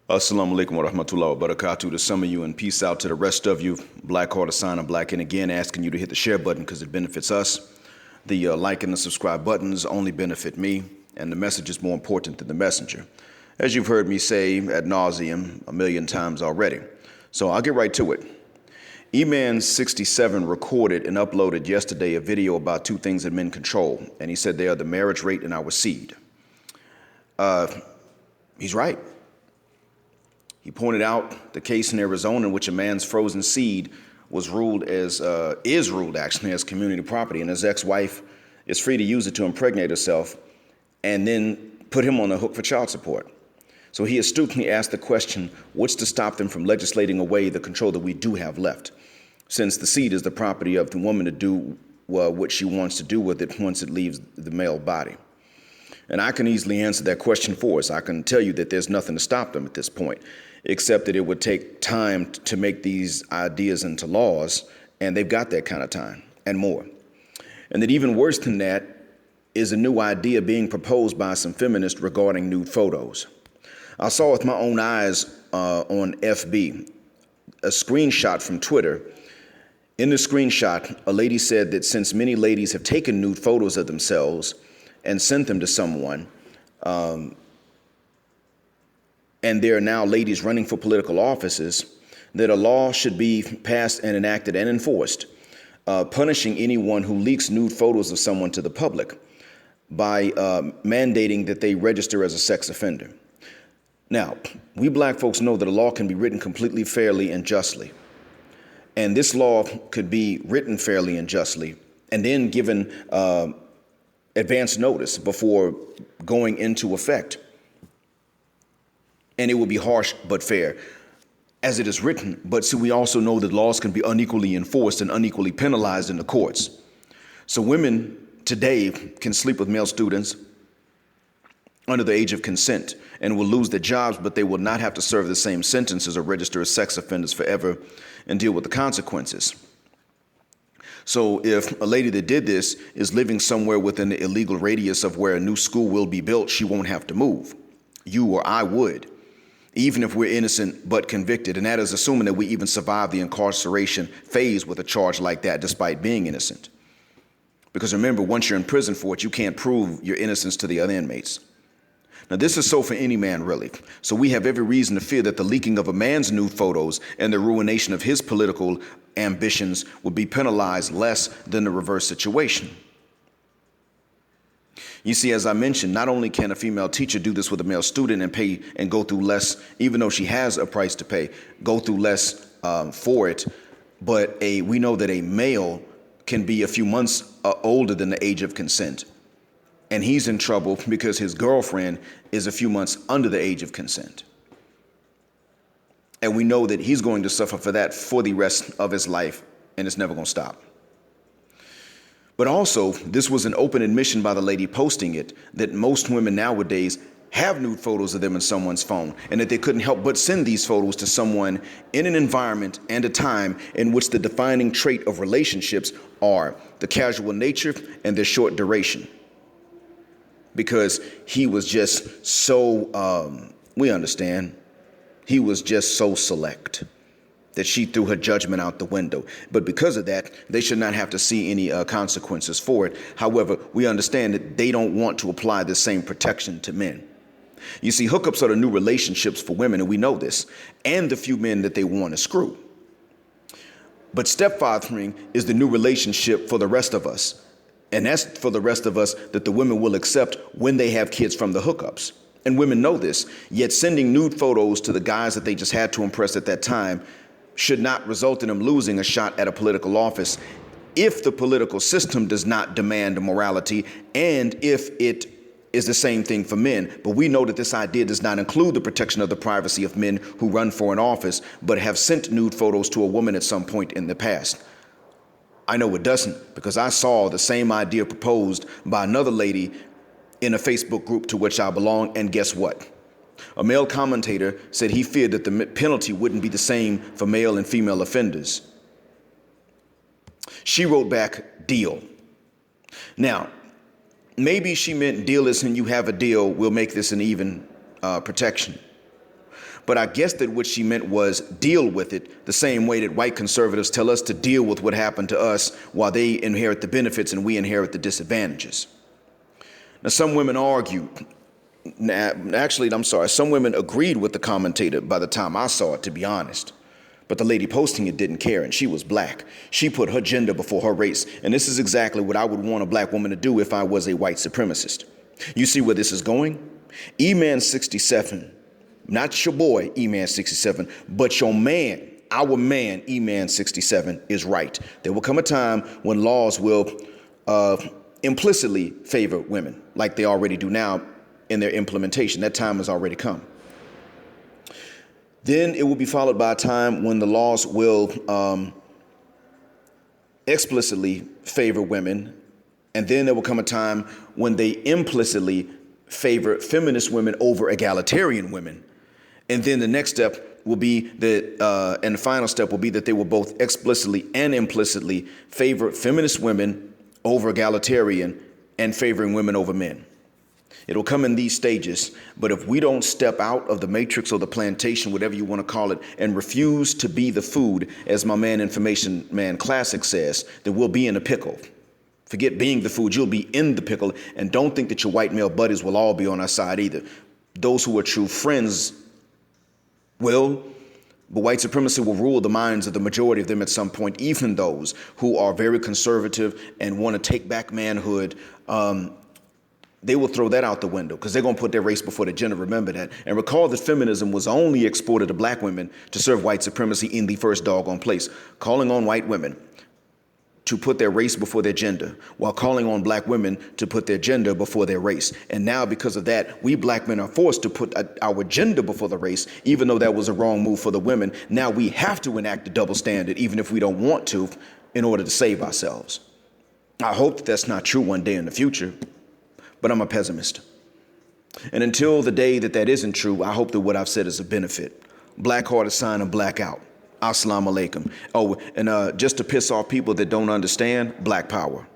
Assalamu alaikum wa rahmatullahi wa barakatuh to some of you, and peace out to the rest of you. Black Heart Assign, I'm Black, and again asking you to hit the share button because it benefits us. The like and the subscribe buttons only benefit me, and the message is more important than the messenger, as you've heard me say ad nauseum a million times already. So I'll get right to it. Eman 67 recorded and uploaded yesterday a video about two things that men control, and he said they are the marriage rate and our seed. He's right. He pointed out the case in Arizona in which a man's frozen seed was ruled as, is ruled actually as community property, and his ex-wife is free to use it to impregnate herself and then put him on the hook for child support. So he astutely asked the question, what's to stop them from legislating away the control that we do have left, since the seed is the property of the woman to do what she wants to do with it once it leaves the male body. And I can easily answer that question for us. I can tell you that there's nothing to stop them at this point, except that it would take time to make these ideas into laws, and they've got that kind of time and more. And that even worse than that is a new idea being proposed by some feminists regarding nude photos. I saw with my own eyes on FB a screenshot from Twitter. In the screenshot, a lady said that since many ladies have taken nude photos of themselves and sent them to someone, and there are now ladies running for political offices, that a law should be passed and enacted and enforced, punishing anyone who leaks nude photos of someone to the public by mandating that they register as a sex offender. Now, we black folks know that a law can be written completely fairly and justly. And this law could be written fairly and justly and then given advance notice before going into effect. And it will be harsh but fair as it is written. But see, we also know that laws can be unequally enforced and unequally penalized in the courts. So women today can sleep with male students under the age of consent and will lose their jobs, but they will not have to serve the same sentences or register as sex offenders forever and deal with the consequences. So if a lady that did this is living somewhere within the illegal radius of where a new school will be built, she won't have to move. You or I would, even if we're innocent but convicted. And that is assuming that we even survive the incarceration phase with a charge like that despite being innocent. Because remember, once you're in prison for it, you can't prove your innocence to the other inmates. Now, this is so for any man, really. So we have every reason to fear that the leaking of a man's nude photos and the ruination of his political ambitions would be penalized less than the reverse situation. You see, as I mentioned, not only can a female teacher do this with a male student and pay and go through less, even though she has a price to pay, go through less for it, but we know that a male can be a few months older than the age of consent. And he's in trouble because his girlfriend is a few months under the age of consent. And we know that he's going to suffer for that for the rest of his life, and it's never going to stop. But also, this was an open admission by the lady posting it that most women nowadays have nude photos of them in someone's phone, and that they couldn't help but send these photos to someone in an environment and a time in which the defining trait of relationships are the casual nature and their short duration. Because he was just so, we understand, he was just so select that she threw her judgment out the window. But because of that, they should not have to see any consequences for it. However, we understand that they don't want to apply the same protection to men. You see, hookups are the new relationships for women, and we know this, and the few men that they want to screw. But stepfathering is the new relationship for the rest of us. And that's for the rest of us that the women will accept when they have kids from the hookups. And women know this, yet sending nude photos to the guys that they just had to impress at that time should not result in them losing a shot at a political office if the political system does not demand morality and if it is the same thing for men. But we know that this idea does not include the protection of the privacy of men who run for an office but have sent nude photos to a woman at some point in the past. I know it doesn't, because I saw the same idea proposed by another lady in a Facebook group to which I belong, and guess what? A male commentator said he feared that the penalty wouldn't be the same for male and female offenders. She wrote back, deal. Now, maybe she meant deal as in you have a deal, we'll make this an even protection. But I guess that what she meant was deal with it the same way that white conservatives tell us to deal with what happened to us while they inherit the benefits and we inherit the disadvantages. Now, some women argued. Actually, I'm sorry, some women agreed with the commentator by the time I saw it, to be honest. But the lady posting it didn't care, and she was black. She put her gender before her race, and this is exactly what I would want a black woman to do if I was a white supremacist. You see where this is going? Eman 67, not your boy Eman 67, but your man, our man Eman 67 is right. There will come a time when laws will implicitly favor women, like they already do now in their implementation. That time has already come. Then it will be followed by a time when the laws will explicitly favor women. And then there will come a time when they implicitly favor feminist women over egalitarian women. And then the next step will be that, and the final step will be that they will both explicitly and implicitly favor feminist women over egalitarian and favoring women over men. It'll come in these stages, but if we don't step out of the matrix or the plantation, whatever you want to call it, and refuse to be the food, as my man Information Man Classic says, then we'll be in a pickle. Forget being the food, you'll be in the pickle, and don't think that your white male buddies will all be on our side either. Those who are true friends will, but white supremacy will rule the minds of the majority of them at some point, even those who are very conservative and want to take back manhood. They will throw that out the window because they're going to put their race before their gender. Remember that. And recall that feminism was only exported to black women to serve white supremacy in the first doggone place, calling on white women to put their race before their gender, while calling on black women to put their gender before their race. And now, because of that, we black men are forced to put our gender before the race, even though that was a wrong move for the women. Now we have to enact the double standard, even if we don't want to, in order to save ourselves. I hope that that's not true one day in the future, but I'm a pessimist. And until the day that that isn't true, I hope that what I've said is a benefit. Black heart is sign of blackout. Assalamu alaikum. Oh, and just to piss off people that don't understand, black power.